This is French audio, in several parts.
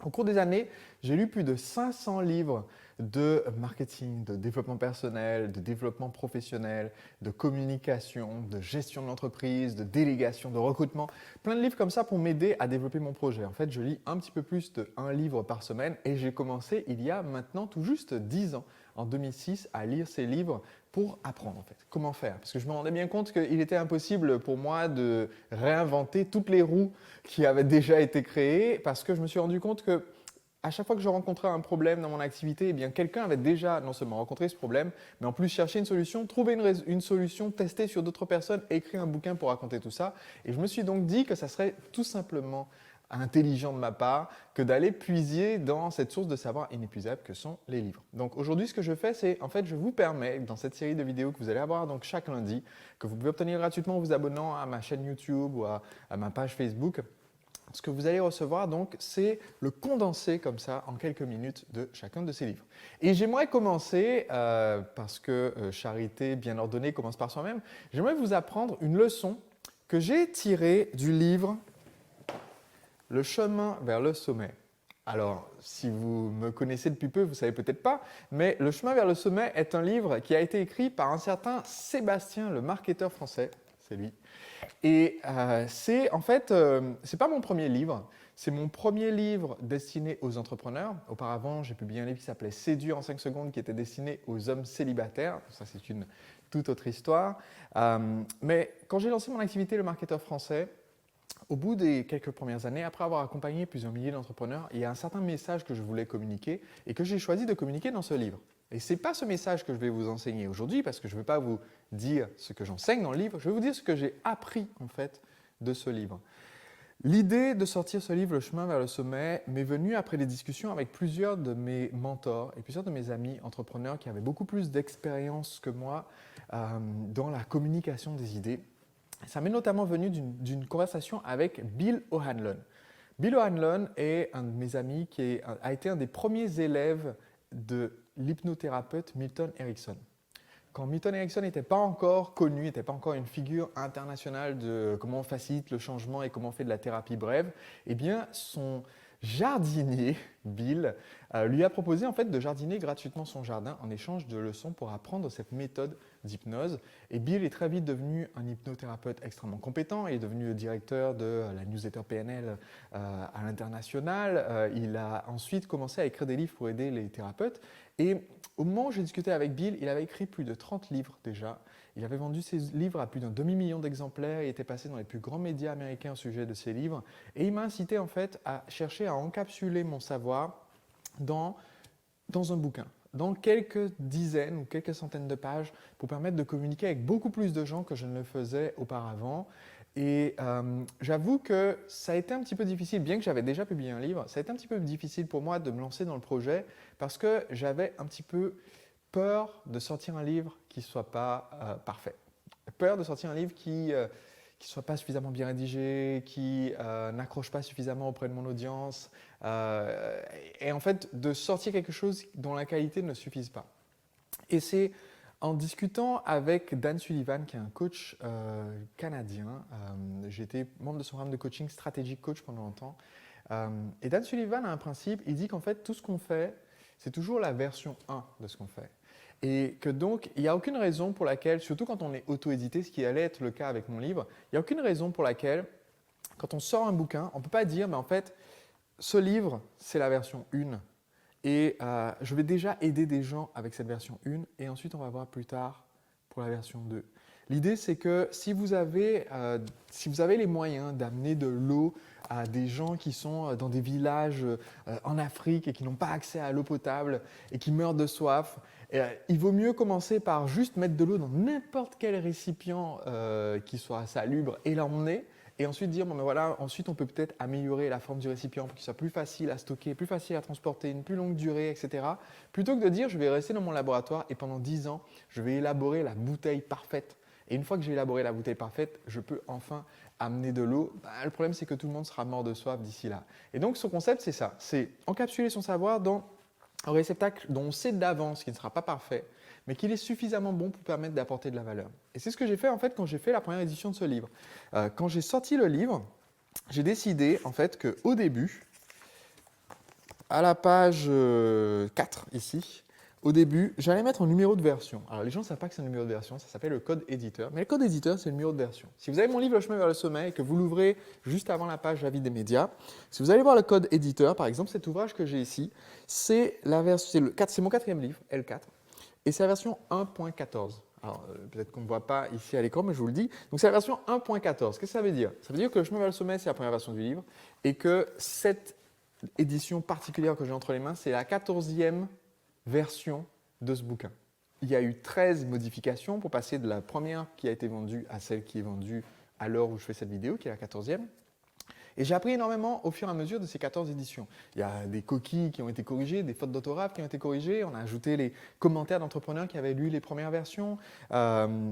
Au cours des années, j'ai lu plus de 500 livres de marketing, de développement personnel, de développement professionnel, de communication, de gestion de l'entreprise, de délégation, de recrutement. Plein de livres comme ça pour m'aider à développer mon projet. En fait, je lis un petit peu plus d'un livre par semaine et j'ai commencé il y a maintenant tout juste 10 ans, en 2006, à lire ces livres pour apprendre en fait. Comment faire? Parce que je me rendais bien compte qu'il était impossible pour moi de réinventer toutes les roues qui avaient déjà été créées parce que je me suis rendu compte que à chaque fois que je rencontrais un problème dans mon activité, eh bien quelqu'un avait déjà non seulement rencontré ce problème, mais en plus cherché une solution, trouvé une solution, testé sur d'autres personnes, écrit un bouquin pour raconter tout ça. Et je me suis donc dit que ça serait tout simplement intelligent de ma part que d'aller puiser dans cette source de savoir inépuisable que sont les livres. Donc aujourd'hui, ce que je fais, c'est en fait, je vous permets dans cette série de vidéos que vous allez avoir donc chaque lundi, que vous pouvez obtenir gratuitement en vous abonnant à ma chaîne YouTube ou à ma page Facebook. Ce que vous allez recevoir, donc, c'est le condensé, comme ça, en quelques minutes de chacun de ces livres. Et j'aimerais commencer, parce que charité bien ordonnée commence par soi-même, j'aimerais vous apprendre une leçon que j'ai tirée du livre « Le chemin vers le sommet ». Alors, si vous me connaissez depuis peu, vous ne savez peut-être pas, mais « Le chemin vers le sommet » est un livre qui a été écrit par un certain Sébastien, le marketeur français, c'est lui. Et c'est en fait, c'est pas mon premier livre, c'est mon premier livre destiné aux entrepreneurs. Auparavant, j'ai publié un livre qui s'appelait Séduire en 5 secondes, qui était destiné aux hommes célibataires. Ça, c'est une toute autre histoire. Mais quand j'ai lancé mon activité, le marketeur français, au bout des quelques premières années, après avoir accompagné plusieurs milliers d'entrepreneurs, il y a un certain message que je voulais communiquer et que j'ai choisi de communiquer dans ce livre. Et ce n'est pas ce message que je vais vous enseigner aujourd'hui parce que je ne vais pas vous dire ce que j'enseigne dans le livre, je vais vous dire ce que j'ai appris en fait de ce livre. L'idée de sortir ce livre, Le chemin vers le sommet, m'est venue après des discussions avec plusieurs de mes mentors et plusieurs de mes amis entrepreneurs qui avaient beaucoup plus d'expérience que moi dans la communication des idées. Ça m'est notamment venu d'une conversation avec Bill O'Hanlon. Bill O'Hanlon est un de mes amis qui a été un des premiers élèves de l'hypnothérapeute Milton Erickson. Quand Milton Erickson n'était pas encore connu, n'était pas encore une figure internationale de comment on facilite le changement et comment on fait de la thérapie brève, eh bien son jardinier, Bill, lui a proposé en fait de jardiner gratuitement son jardin en échange de leçons pour apprendre cette méthode d'hypnose. Et Bill est très vite devenu un hypnothérapeute extrêmement compétent. Il est devenu le directeur de la newsletter PNL à l'international. Il a ensuite commencé à écrire des livres pour aider les thérapeutes. Et au moment où j'ai discuté avec Bill, il avait écrit plus de 30 livres déjà. Il avait vendu ses livres à plus d'un demi-million d'exemplaires. Il était passé dans les plus grands médias américains au sujet de ses livres. Et il m'a incité en fait à chercher à encapsuler mon savoir dans un bouquin, dans quelques dizaines ou quelques centaines de pages pour permettre de communiquer avec beaucoup plus de gens que je ne le faisais auparavant. Et j'avoue que ça a été un petit peu difficile, bien que j'avais déjà publié un livre, ça a été un petit peu difficile pour moi de me lancer dans le projet parce que j'avais un petit peu peur de sortir un livre qui ne soit pas parfait. Peur de sortir un livre qui ne soit pas suffisamment bien rédigé, qui n'accroche pas suffisamment auprès de mon audience, et en fait de sortir quelque chose dont la qualité ne suffise pas. Et c'est en discutant avec Dan Sullivan, qui est un coach canadien, j'ai été membre de son programme de coaching Strategic Coach pendant longtemps, et Dan Sullivan a un principe, il dit qu'en fait tout ce qu'on fait, c'est toujours la version 1 de ce qu'on fait. Et que donc, il n'y a aucune raison pour laquelle, surtout quand on est auto-édité, ce qui allait être le cas avec mon livre, il n'y a aucune raison pour laquelle, quand on sort un bouquin, on ne peut pas dire, mais en fait, ce livre, c'est la version 1. Et je vais déjà aider des gens avec cette version 1, et ensuite on va voir plus tard pour la version 2. L'idée, c'est que si vous avez les moyens d'amener de l'eau à des gens qui sont dans des villages en Afrique et qui n'ont pas accès à l'eau potable et qui meurent de soif, il vaut mieux commencer par juste mettre de l'eau dans n'importe quel récipient qui soit salubre et l'emmener. Et ensuite dire, bon ben voilà, ensuite on peut peut-être améliorer la forme du récipient pour qu'il soit plus facile à stocker, plus facile à transporter, une plus longue durée, etc. Plutôt que de dire, je vais rester dans mon laboratoire et pendant 10 ans, je vais élaborer la bouteille parfaite. Et une fois que j'ai élaboré la bouteille parfaite, je peux enfin amener de l'eau. Le problème, c'est que tout le monde sera mort de soif d'ici là. Et donc, son concept, c'est ça. C'est encapsuler son savoir dans un réceptacle dont on sait d'avance qu'il ne sera pas parfait, mais qu'il est suffisamment bon pour permettre d'apporter de la valeur. Et c'est ce que j'ai fait en fait quand j'ai fait la première édition de ce livre. Quand j'ai sorti le livre, j'ai décidé en fait qu'au début, à la page 4 ici, au début, j'allais mettre un numéro de version. Alors les gens ne savent pas que c'est un numéro de version, ça s'appelle le code éditeur. Mais le code éditeur, c'est le numéro de version. Si vous avez mon livre Le chemin vers le sommet et que vous l'ouvrez juste avant la page La vie des médias, si vous allez voir le code éditeur, par exemple, cet ouvrage que j'ai ici, c'est mon quatrième livre, L4, et c'est la version 1.14. Alors, peut-être qu'on ne voit pas ici à l'écran, mais je vous le dis. Donc, c'est la version 1.14. Qu'est-ce que ça veut dire? Ça veut dire que Le chemin vers le sommet, c'est la première version du livre, et que cette édition particulière que j'ai entre les mains, c'est la 14e version de ce bouquin. Il y a eu 13 modifications pour passer de la première qui a été vendue à celle qui est vendue à l'heure où je fais cette vidéo, qui est la 14e. Et j'ai appris énormément au fur et à mesure de ces 14 éditions. Il y a des coquilles qui ont été corrigées, des fautes d'orthographe qui ont été corrigées, on a ajouté les commentaires d'entrepreneurs qui avaient lu les premières versions,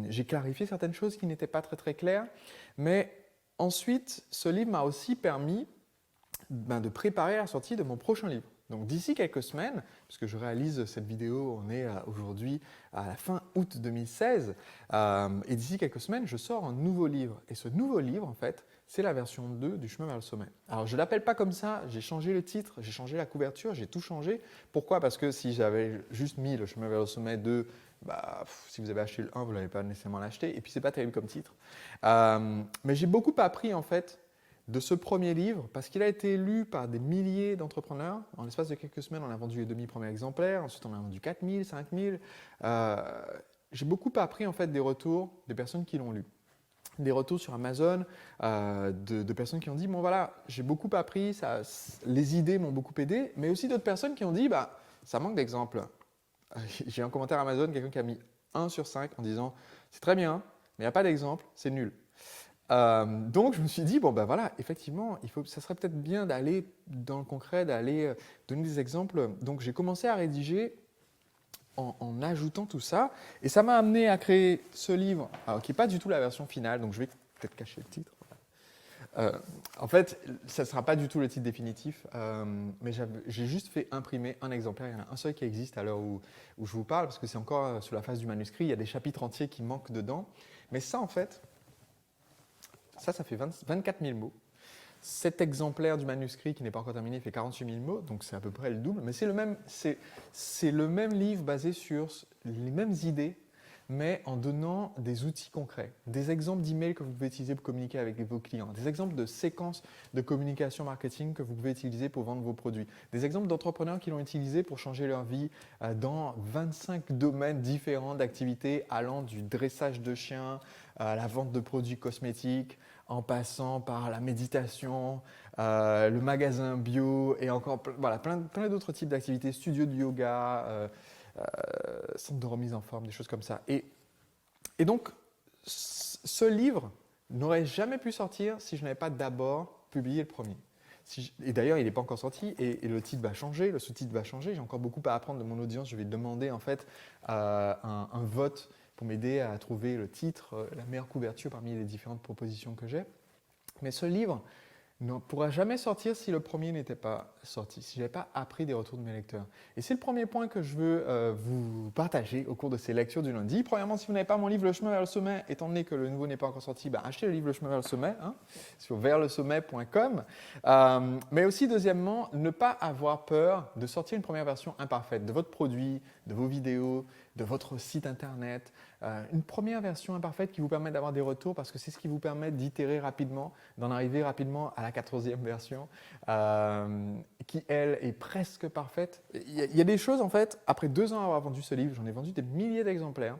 j'ai clarifié certaines choses qui n'étaient pas très claires, mais ensuite, ce livre m'a aussi permis de préparer la sortie de mon prochain livre. Donc d'ici quelques semaines, puisque je réalise cette vidéo, on est aujourd'hui à la fin août 2016, et d'ici quelques semaines, je sors un nouveau livre. Et ce nouveau livre, en fait, c'est la version 2 du chemin vers le sommet. Alors je ne l'appelle pas comme ça, j'ai changé le titre, j'ai changé la couverture, j'ai tout changé. Pourquoi? Parce que si j'avais juste mis le chemin vers le sommet 2, si vous avez acheté le 1, vous n'allez pas nécessairement l'acheter, et puis c'est pas terrible comme titre. Mais j'ai beaucoup appris en fait de ce premier livre, parce qu'il a été lu par des milliers d'entrepreneurs. En l'espace de quelques semaines, on a vendu les demi-premiers exemplaires, ensuite on a vendu 4000, 5000. J'ai beaucoup appris en fait des retours des personnes qui l'ont lu. Des retours sur Amazon, de personnes qui ont dit « bon voilà, j'ai beaucoup appris, les idées m'ont beaucoup aidé », mais aussi d'autres personnes qui ont dit « ça manque d'exemples ». J'ai un commentaire Amazon, quelqu'un qui a mis 1 sur 5 en disant « c'est très bien, mais il n'y a pas d'exemple, c'est nul ». Donc je me suis dit, bon ben voilà, effectivement, ça serait peut-être bien d'aller dans le concret, d'aller donner des exemples. Donc j'ai commencé à rédiger en ajoutant tout ça, et ça m'a amené à créer ce livre, alors, qui n'est pas du tout la version finale, donc je vais peut-être cacher le titre. En fait, ça ne sera pas du tout le titre définitif, mais j'ai juste fait imprimer un exemplaire. Il y en a un seul qui existe à l'heure où je vous parle, parce que c'est encore sur la face du manuscrit, il y a des chapitres entiers qui manquent dedans. Mais ça, en fait, ça fait 24 000 mots. Cet exemplaire du manuscrit qui n'est pas encore terminé fait 48 000 mots, donc c'est à peu près le double. Mais c'est le même livre basé sur les mêmes idées, mais en donnant des outils concrets, des exemples d'emails que vous pouvez utiliser pour communiquer avec vos clients, des exemples de séquences de communication marketing que vous pouvez utiliser pour vendre vos produits, des exemples d'entrepreneurs qui l'ont utilisé pour changer leur vie dans 25 domaines différents d'activités allant du dressage de chiens à la vente de produits cosmétiques, en passant par la méditation, le magasin bio et encore voilà, plein d'autres types d'activités, studio de yoga, centre de remise en forme, des choses comme ça. Et donc, ce livre n'aurait jamais pu sortir si je n'avais pas d'abord publié le premier. Et d'ailleurs, il n'est pas encore sorti et le titre va changer, le sous-titre va changer. J'ai encore beaucoup à apprendre de mon audience. Je vais demander en fait un vote pour m'aider à trouver le titre, la meilleure couverture parmi les différentes propositions que j'ai. Mais ce livre ne pourra jamais sortir si le premier n'était pas sorti, si je n'avais pas appris des retours de mes lecteurs. Et c'est le premier point que je veux vous partager au cours de ces lectures du lundi. Premièrement, si vous n'avez pas mon livre Le chemin vers le sommet, étant donné que le nouveau n'est pas encore sorti, achetez le livre Le chemin vers le sommet sur verslesommet.com. Mais aussi, deuxièmement, ne pas avoir peur de sortir une première version imparfaite de votre produit, de vos vidéos, de votre site internet. Une première version imparfaite qui vous permet d'avoir des retours parce que c'est ce qui vous permet d'itérer rapidement, d'en arriver rapidement à la 14e version qui, elle, est presque parfaite. Il y a des choses, en fait, après 2 ans avoir vendu ce livre, j'en ai vendu des milliers d'exemplaires,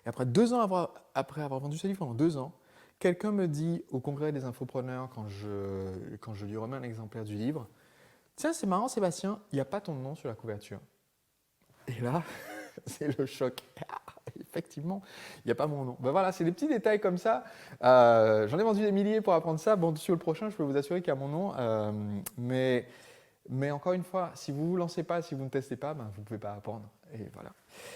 et après 2 ans après avoir vendu ce livre pendant 2 ans, quelqu'un me dit au congrès des infopreneurs quand je lui remets un exemplaire du livre, « Tiens, c'est marrant Sébastien, il n'y a pas ton nom sur la couverture. » Et là, c'est le choc. Effectivement, il n'y a pas mon nom. Ben voilà, c'est des petits détails comme ça. J'en ai vendu des milliers pour apprendre ça. Bon, sur le prochain, je peux vous assurer qu'il y a mon nom. Mais encore une fois, si vous ne vous lancez pas, si vous ne testez pas, vous ne pouvez pas apprendre. Et voilà.